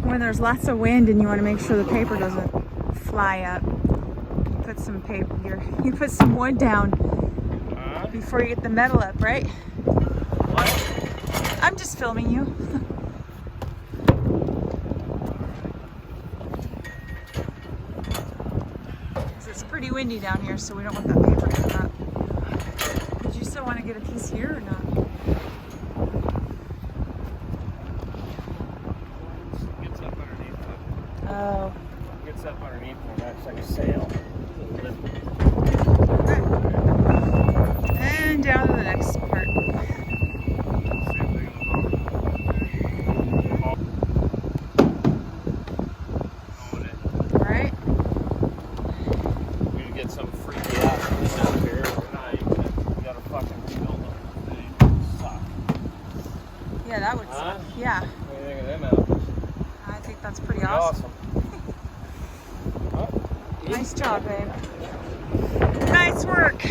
when there's lots of wind and you want to make sure the paper doesn't fly up, put some paper here. You put some wood down before you get the metal up, right? What? I'm just filming you. It's pretty windy down here, so we don't want that paper to come up. Did you still want to get a piece here or not? Gets up underneath it. Oh. Gets up underneath it. That's like a sail. Okay. And down to the next part. Alright. We're gonna get some freaky ass out here tonight. We gotta fucking rebuild the thing. Suck. Yeah, that would suck. Yeah. What do you think of them out? I think that's pretty awesome. Oh, Nice job, babe. Nice work.